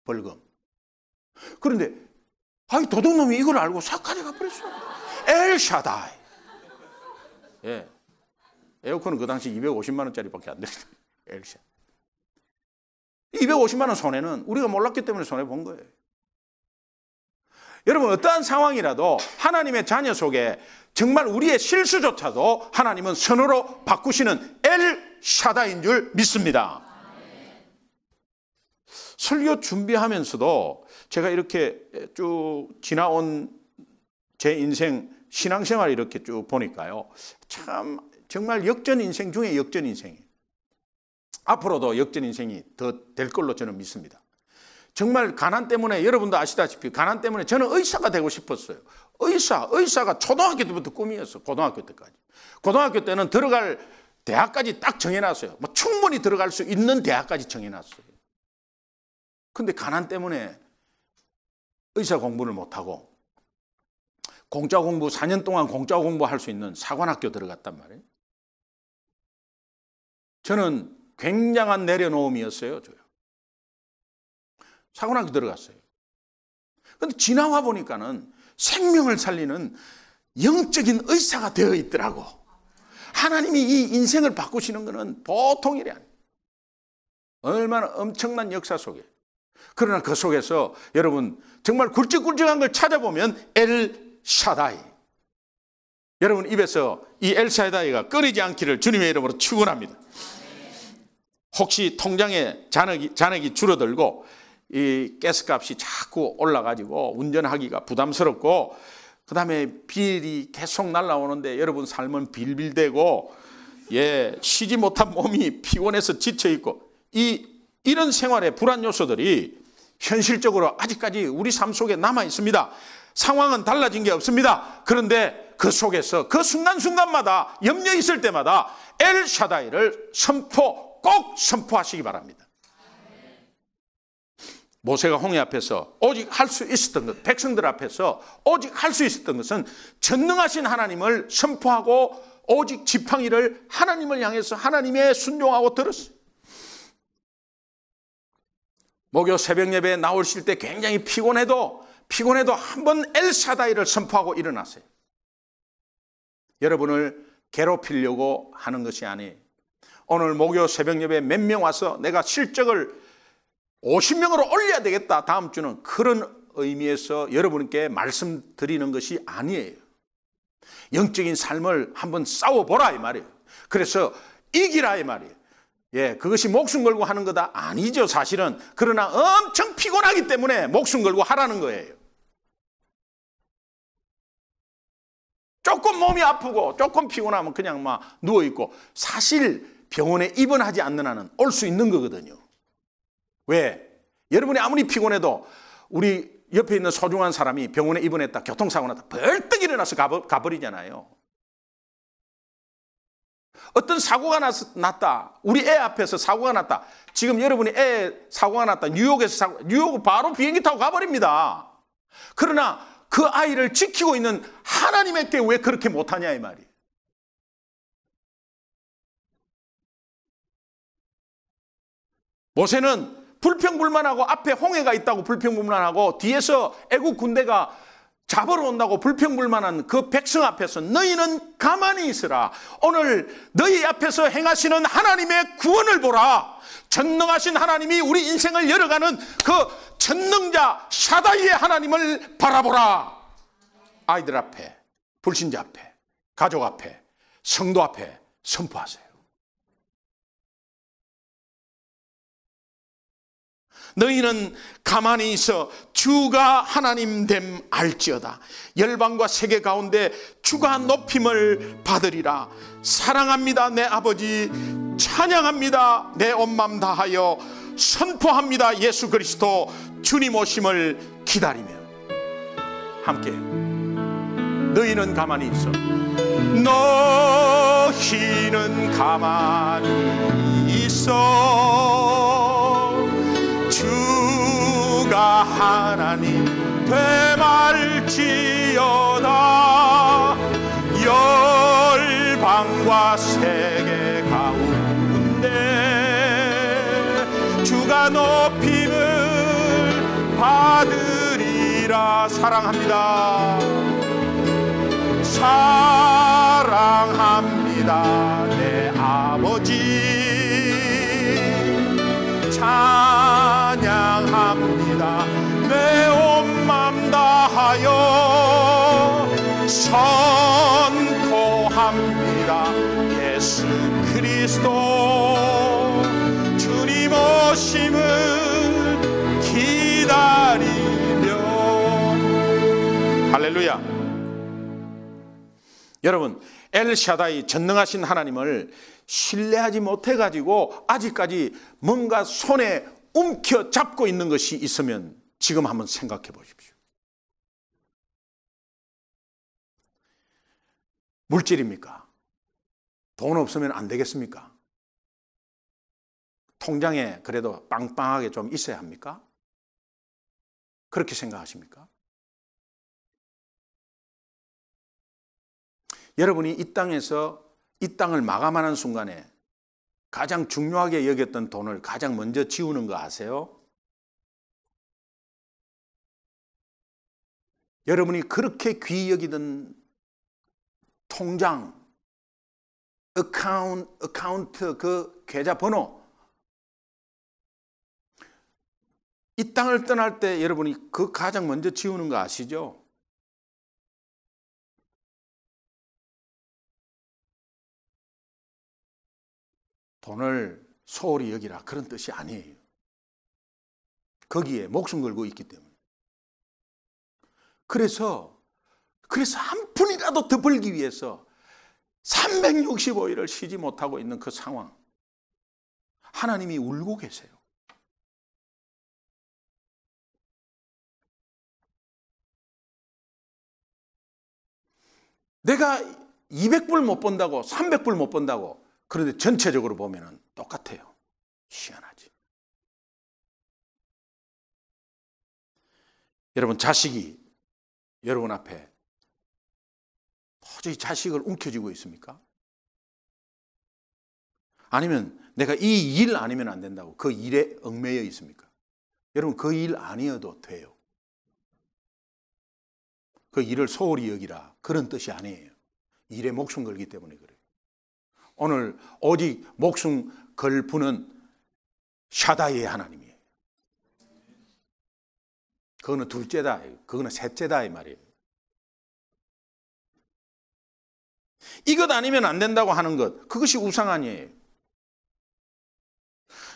벌금. 그런데 도둑놈이 이걸 알고 싹 가져가 버렸어. 엘샤다이. 에어컨은 그 당시 250만 원짜리밖에 안 됐어요. 엘샤. 250만 원 손해는 우리가 몰랐기 때문에 손해 본 거예요. 여러분 어떠한 상황이라도 하나님의 자녀 속에 정말 우리의 실수조차도 하나님은 선으로 바꾸시는 엘샤다인 줄 믿습니다. 설교 준비하면서도 제가 이렇게 쭉 지나온 제 인생 신앙생활 이렇게 쭉 보니까요 참 정말 역전 인생 중에 역전 인생이에요. 앞으로도 역전 인생이 더 될 걸로 저는 믿습니다. 정말 가난 때문에 여러분도 아시다시피 가난 때문에 저는 의사가 되고 싶었어요. 의사가 초등학교 때부터 꿈이었어. 고등학교 때까지. 고등학교 때는 들어갈 대학까지 딱 정해놨어요. 뭐 충분히 들어갈 수 있는 대학까지 정해놨어요. 근데 가난 때문에 의사 공부를 못하고 공짜 공부 4년 동안 공짜 공부할 수 있는 사관학교 들어갔단 말이에요. 저는 굉장한 내려놓음이었어요. 사관학교 들어갔어요. 그런데 지나와 보니까는 생명을 살리는 영적인 의사가 되어 있더라고. 하나님이 이 인생을 바꾸시는 것은 보통 일이 아니에요. 얼마나 엄청난 역사 속에. 그러나 그 속에서 여러분 정말 굵직굵직한 걸 찾아보면 엘샤다이. 여러분 입에서 이 엘샤다이가 끊이지 않기를 주님의 이름으로 축원합니다. 혹시 통장에 잔액이 줄어들고 이 가스값이 자꾸 올라가지고 운전하기가 부담스럽고 그다음에 비일이 계속 날아오는데 여러분 삶은 빌빌대고 쉬지 못한 몸이 피곤해서 지쳐있고 이런 생활의 불안 요소들이 현실적으로 아직까지 우리 삶 속에 남아 있습니다. 상황은 달라진 게 없습니다. 그런데 그 속에서 그 순간순간마다 염려 있을 때마다 엘샤다이를 꼭 선포하시기 바랍니다. 모세가 홍해 앞에서 오직 할 수 있었던 것, 백성들 앞에서 오직 할 수 있었던 것은 전능하신 하나님을 선포하고 오직 지팡이를 하나님을 향해서 하나님의 순종하고 들었어요. 목요 새벽 예배에 나오실 때 굉장히 피곤해도 한번 엘샤다이를 선포하고 일어나세요. 여러분을 괴롭히려고 하는 것이 아니에요. 오늘 목요 새벽 예배에 몇 명 와서 내가 실적을 50명으로 올려야 되겠다 다음 주는 그런 의미에서 여러분께 말씀드리는 것이 아니에요. 영적인 삶을 한번 싸워보라 이 말이에요. 그래서 이기라 이 말이에요. 그것이 목숨 걸고 하는 거다 아니죠 사실은. 그러나 엄청 피곤하기 때문에 목숨 걸고 하라는 거예요. 조금 몸이 아프고 조금 피곤하면 그냥 막 누워있고 사실 병원에 입원하지 않는 한은 올 수 있는 거거든요. 왜? 여러분이 아무리 피곤해도 우리 옆에 있는 소중한 사람이 병원에 입원했다 교통사고 났다 벌떡 일어나서 가버리잖아요. 어떤 사고가 났다. 우리 애 앞에서 사고가 났다. 지금 여러분이 애 사고가 났다. 뉴욕 바로 비행기 타고 가버립니다. 그러나 그 아이를 지키고 있는 하나님께 왜 그렇게 못하냐 이 말이에요. 모세는 불평불만하고 앞에 홍해가 있다고 불평불만하고 뒤에서 애국 군대가 잡으러 온다고 불평불만한 그 백성 앞에서 너희는 가만히 있으라. 오늘 너희 앞에서 행하시는 하나님의 구원을 보라. 전능하신 하나님이 우리 인생을 열어가는 그 전능자 샤다이의 하나님을 바라보라. 아이들 앞에, 불신자 앞에, 가족 앞에, 성도 앞에 선포하세요. 너희는 가만히 있어 주가 하나님 됨 알지어다. 열방과 세계 가운데 주가 높임을 받으리라. 사랑합니다 내 아버지, 찬양합니다 내 온 맘 다하여, 선포합니다 예수 그리스도 주님 오심을 기다리며. 함께 너희는 가만히 있어. 너희는 가만히 있어 주가 하나님 되말지어다. 열방과 세계 가운데 주가 높임을 받으리라. 사랑합니다. 사랑합니다 내 아버지, 찬양합니다 내 온 맘 다하여, 선포합니다 예수 그리스도 주님 오심을 기다리며. 할렐루야. 여러분, 엘샤다이 전능하신 하나님을 신뢰하지 못해가지고 아직까지 뭔가 손에 움켜잡고 있는 것이 있으면 지금 한번 생각해 보십시오. 물질입니까? 돈 없으면 안 되겠습니까? 통장에 그래도 빵빵하게 좀 있어야 합니까? 그렇게 생각하십니까? 여러분이 이 땅에서 이 땅을 마감하는 순간에 가장 중요하게 여겼던 돈을 가장 먼저 지우는 거 아세요? 여러분이 그렇게 귀히 여기던 통장, 어카운트 그 계좌번호, 이 땅을 떠날 때 여러분이 그 가장 먼저 지우는 거 아시죠? 돈을 소홀히 여기라 그런 뜻이 아니에요. 거기에 목숨 걸고 있기 때문에. 그래서 한 푼이라도 더 벌기 위해서 365일을 쉬지 못하고 있는 그 상황, 하나님이 울고 계세요. 내가 200불 못 번다고 300불 못 번다고, 그런데 전체적으로 보면 똑같아요. 희한하지. 여러분, 자식이 여러분 앞에 도저히 자식을 움켜쥐고 있습니까? 아니면 내가 이 일 아니면 안 된다고 그 일에 얽매여 있습니까? 여러분, 그 일 아니어도 돼요. 그 일을 소홀히 여기라 그런 뜻이 아니에요. 일에 목숨 걸기 때문에 그래요. 오늘 오직 목숨 걸 분은 샤다이의 하나님이에요. 그거는 둘째다, 그거는 셋째다 이 말이에요. 이것 아니면 안 된다고 하는 것, 그것이 우상 아니에요.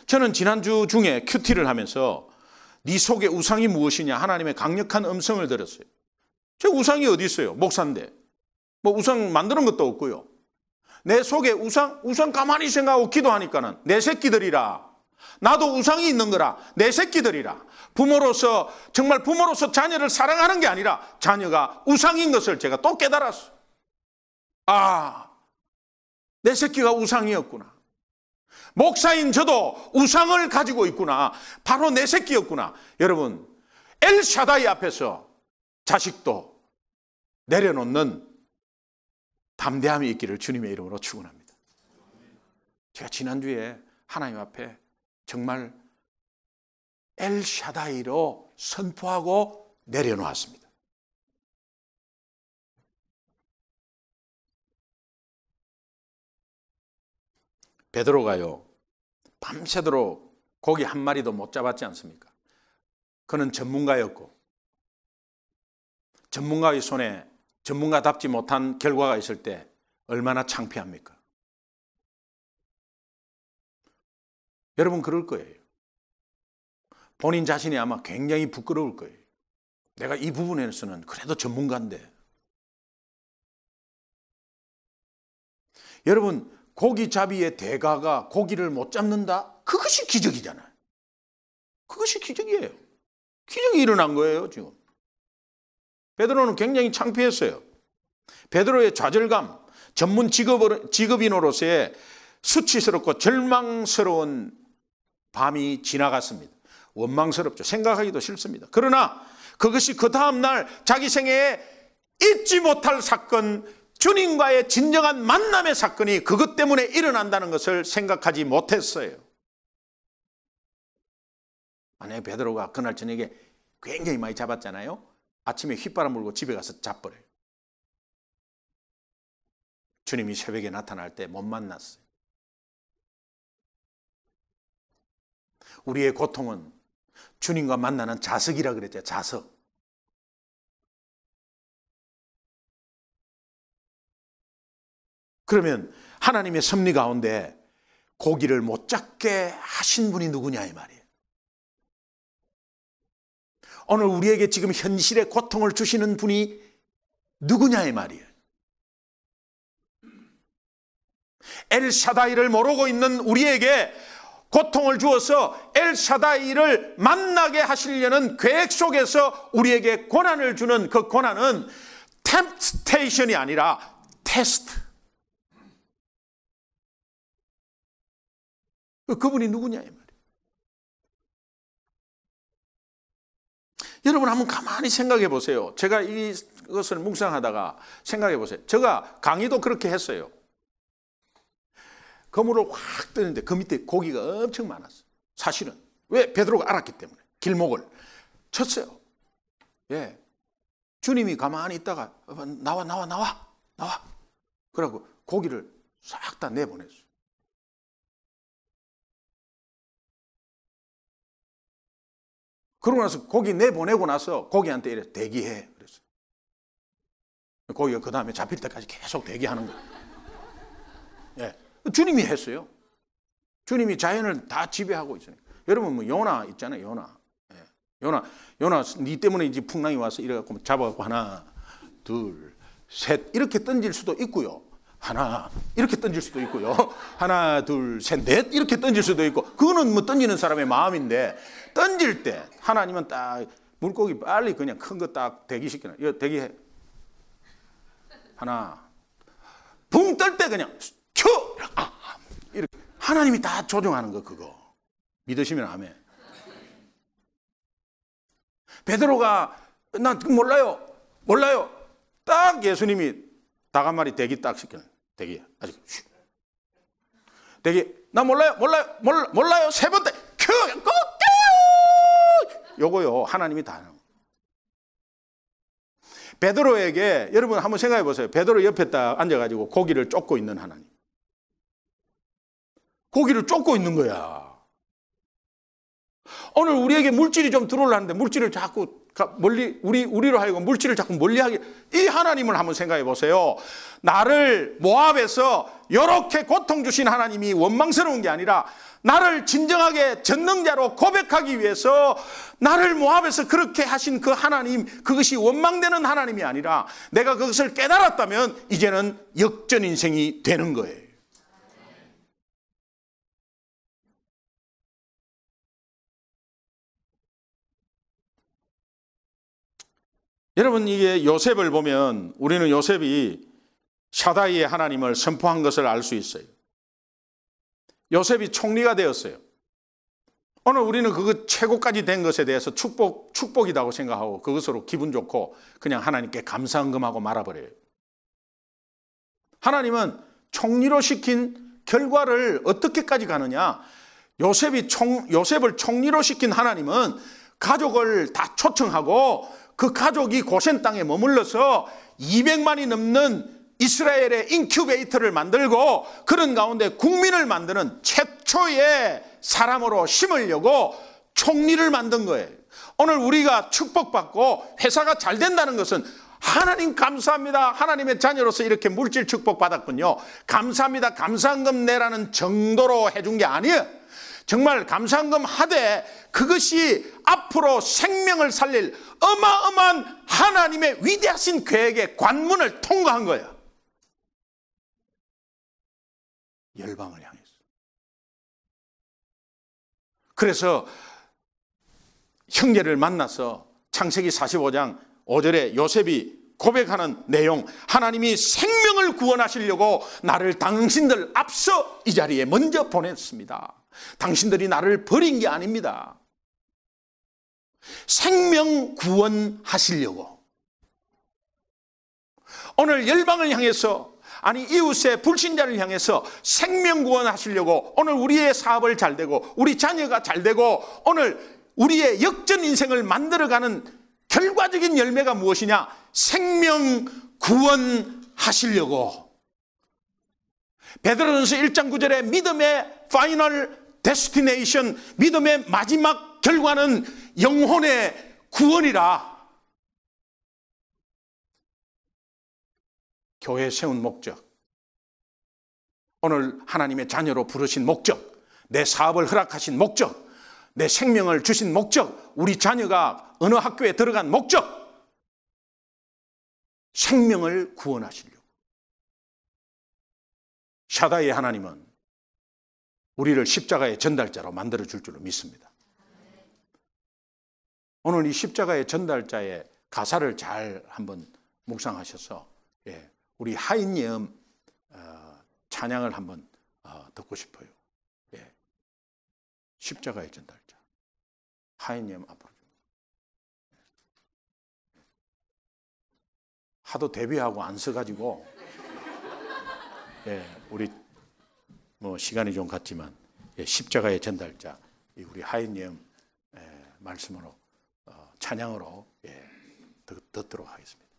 저는 지난주 중에 큐티를 하면서 네 속에 우상이 무엇이냐 하나님의 강력한 음성을 들었어요. 제 우상이 어디 있어요? 목사인데 뭐 우상 만드는 것도 없고요. 내 속에 우상 가만히 생각하고 기도하니까는 내 새끼들이라, 나도 우상이 있는 거라 내 새끼들이라, 부모로서 정말 부모로서 자녀를 사랑하는 게 아니라 자녀가 우상인 것을 제가 또 깨달았어요. 내 새끼가 우상이었구나. 목사인 저도 우상을 가지고 있구나. 바로 내 새끼였구나. 여러분, 엘샤다이 앞에서 자식도 내려놓는 담대함이 있기를 주님의 이름으로 축원합니다. 제가 지난주에 하나님 앞에 정말 엘샤다이로 선포하고 내려놓았습니다. 베드로가요, 밤새도록 고기 한 마리도 못 잡았지 않습니까? 그는 전문가였고, 전문가의 손에 전문가답지 못한 결과가 있을 때 얼마나 창피합니까? 여러분, 그럴 거예요. 본인 자신이 아마 굉장히 부끄러울 거예요. 내가 이 부분에서는 그래도 전문가인데. 여러분, 고기잡이의 대가가 고기를 못 잡는다? 그것이 기적이잖아요. 그것이 기적이에요. 기적이 일어난 거예요, 지금. 베드로는 굉장히 창피했어요. 베드로의 좌절감, 전문 직업인으로서의 수치스럽고 절망스러운 밤이 지나갔습니다. 원망스럽죠. 생각하기도 싫습니다. 그러나 그것이 그 다음날 자기 생애에 잊지 못할 사건, 주님과의 진정한 만남의 사건이 그것 때문에 일어난다는 것을 생각하지 못했어요. 만약에 베드로가 그날 저녁에 굉장히 많이 잡았잖아요. 아침에 휘바람 불고 집에 가서 자버려요. 주님이 새벽에 나타날 때 못 만났어요. 우리의 고통은 주님과 만나는 자석이라 그랬죠. 자석. 그러면 하나님의 섭리 가운데 고기를 못 잡게 하신 분이 누구냐 이 말이에요. 오늘 우리에게 지금 현실의 고통을 주시는 분이 누구냐 이 말이에요. 엘샤다이를 모르고 있는 우리에게 고통을 주어서 엘샤다이를 만나게 하시려는 계획 속에서 우리에게 고난을 주는 그 고난은 템프테이션이 아니라 테스트. 그분이 누구냐 이 말이에요. 여러분 한번 가만히 생각해 보세요. 제가 이것을 묵상하다가 생각해 보세요. 제가 강의도 그렇게 했어요. 그물을 확 뜨는데 그 밑에 고기가 엄청 많았어요. 사실은. 왜? 베드로가 알았기 때문에. 길목을 쳤어요. 예. 주님이 가만히 있다가 나와. 그러고 고기를 싹 다 내보냈어요. 그러고 나서 고기 내보내고 나서 고기한테 이래 대기해 그랬어요. 고기가 그 다음에 잡힐 때까지 계속 대기하는 거예요. 예. 주님이 했어요. 주님이 자연을 다 지배하고 있으니까. 여러분 뭐 요나 있잖아요. 요나. 예. 요나 니 때문에 이제 풍랑이 와서 이래갖고 잡아갖고 하나 둘 셋 이렇게 던질 수도 있고요. 하나 이렇게 던질 수도 있고요. 하나 둘 셋 넷 이렇게 던질 수도 있고. 그거는 뭐 던지는 사람의 마음인데 던질 때 하나님은 딱 물고기 빨리 그냥 큰 거 딱 대기시키는. 이거 대기해. 하나 붕 뜰 때 그냥 켜! 이렇게 하나님이 다 조정하는 거 그거 믿으시면 아멘. 베드로가 난 몰라요. 딱 예수님이 닭 한 마리 대기 딱 시키는 대기 아직 대기 나 몰라요 세 번 때 켜! 요거요 하나님이 다 하는 거. 베드로에게 여러분 한번 생각해 보세요. 베드로 옆에 딱 앉아가지고 고기를 쫓고 있는 하나님. 고기를 쫓고 있는 거야. 오늘 우리에게 물질이 좀 들어오려는데 물질을 자꾸 우리로 하여금 물질을 자꾸 멀리하게. 이 하나님을 한번 생각해 보세요. 나를 모압에서 이렇게 고통 주신 하나님이 원망스러운 게 아니라 나를 진정하게 전능자로 고백하기 위해서 나를 모압에서 그렇게 하신 그 하나님, 그것이 원망되는 하나님이 아니라 내가 그것을 깨달았다면 이제는 역전 인생이 되는 거예요. 여러분 이게 요셉을 보면 우리는 요셉이 샤다이의 하나님을 선포한 것을 알 수 있어요. 요셉이 총리가 되었어요. 오늘 우리는 그것 최고까지 된 것에 대해서 축복이라고 생각하고 그것으로 기분 좋고 그냥 하나님께 감사헌금하고 말아버려요. 하나님은 총리로 시킨 결과를 어떻게까지 가느냐? 요셉을 총리로 시킨 하나님은 가족을 다 초청하고 그 가족이 고센 땅에 머물러서 200만이 넘는 이스라엘의 인큐베이터를 만들고 그런 가운데 국민을 만드는 최초의 사람으로 심으려고 총리를 만든 거예요. 오늘 우리가 축복받고 회사가 잘 된다는 것은 하나님 감사합니다. 하나님의 자녀로서 이렇게 물질 축복 받았군요. 감사합니다. 감사헌금 내라는 정도로 해준 게 아니에요. 정말 감사헌금 하되 그것이 앞으로 생명을 살릴 어마어마한 하나님의 위대하신 계획의 관문을 통과한 거예요. 열방을 향해서. 그래서 형제를 만나서 창세기 45장 5절에 요셉이 고백하는 내용, 하나님이 생명을 구원하시려고 나를 당신들 앞서 이 자리에 먼저 보냈습니다. 당신들이 나를 버린 게 아닙니다. 생명 구원하시려고. 오늘 열방을 향해서, 아니 이웃의 불신자를 향해서 생명 구원하시려고 오늘 우리의 사업을 잘 되고 우리 자녀가 잘 되고 오늘 우리의 역전 인생을 만들어가는 결과적인 열매가 무엇이냐? 생명 구원하시려고. 베드로전서 1장 9절에 믿음의 파이널 데스티네이션, 믿음의 마지막 결과는 영혼의 구원이라. 교회 세운 목적, 오늘 하나님의 자녀로 부르신 목적, 내 사업을 허락하신 목적, 내 생명을 주신 목적, 우리 자녀가 어느 학교에 들어간 목적, 생명을 구원하시려고. 샤다이의 하나님은 우리를 십자가의 전달자로 만들어 줄 줄로 믿습니다. 오늘 이 십자가의 전달자의 가사를 잘 한번 묵상하셔서 우리 하인예음 찬양을 한번 듣고 싶어요. 십자가의 전달자. 하인예음 앞으로 좀. 하도 데뷔하고 안 써가지고 우리 뭐 시간이 좀 갔지만 십자가의 전달자 우리 하인예음 말씀으로 찬양으로 듣도록 하겠습니다.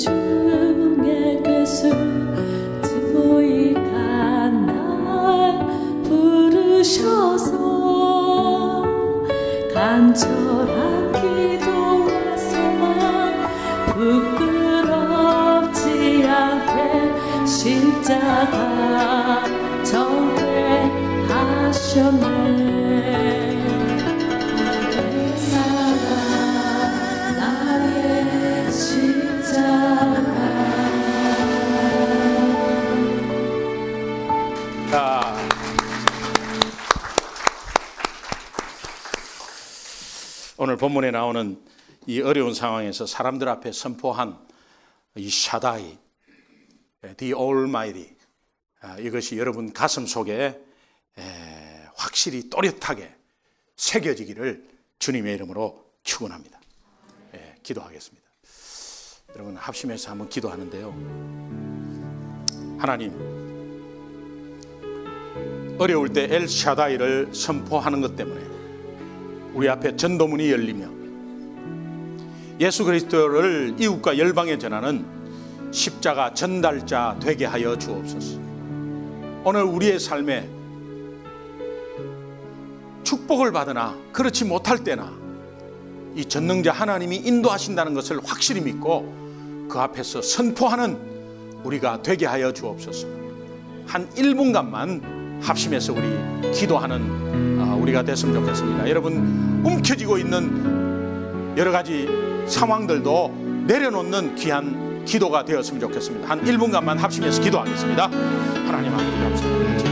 중에 괴수 지보이가 날 부르셔서 간절한 기도와 소망 부끄럽지 않게 십자가 전폐하셨네. 오늘 본문에 나오는 이 어려운 상황에서 사람들 앞에 선포한 이 샤다이, The Almighty, 이것이 여러분 가슴 속에 확실히 또렷하게 새겨지기를 주님의 이름으로 축원합니다. 기도하겠습니다. 여러분 합심해서 한번 기도하는데요. 하나님, 어려울 때 엘 샤다이를 선포하는 것 때문에 우리 앞에 전도문이 열리며 예수 그리스도를 이웃과 열방에 전하는 십자가 전달자 되게 하여 주옵소서. 오늘 우리의 삶에 축복을 받으나 그렇지 못할 때나 이 전능자 하나님이 인도하신다는 것을 확실히 믿고 그 앞에서 선포하는 우리가 되게 하여 주옵소서. 한 1분간만 합심해서 우리 기도하는 우리가 됐으면 좋겠습니다. 여러분 움켜쥐고 있는 여러 가지 상황들도 내려놓는 귀한 기도가 되었으면 좋겠습니다. 한 1분간만 합심해서 기도하겠습니다. 하나님 아버지 감사합니다.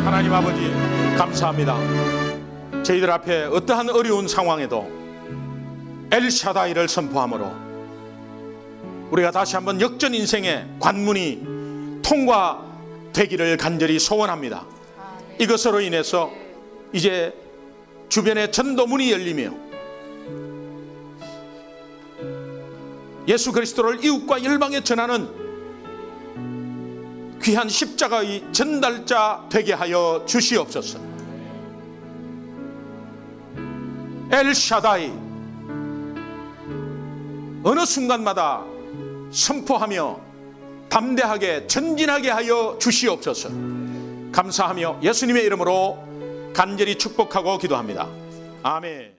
하나님 아버지 감사합니다. 저희들 앞에 어떠한 어려운 상황에도 엘샤다이를 선포함으로 우리가 다시 한번 역전 인생의 관문이 통과되기를 간절히 소원합니다. 이것으로 인해서 이제 주변에 전도문이 열리며 예수 그리스도를 이웃과 열방에 전하는 귀한 십자가의 전달자 되게 하여 주시옵소서. 엘샤다이, 어느 순간마다 선포하며 담대하게 전진하게 하여 주시옵소서. 감사하며 예수님의 이름으로 간절히 축복하고 기도합니다. 아멘.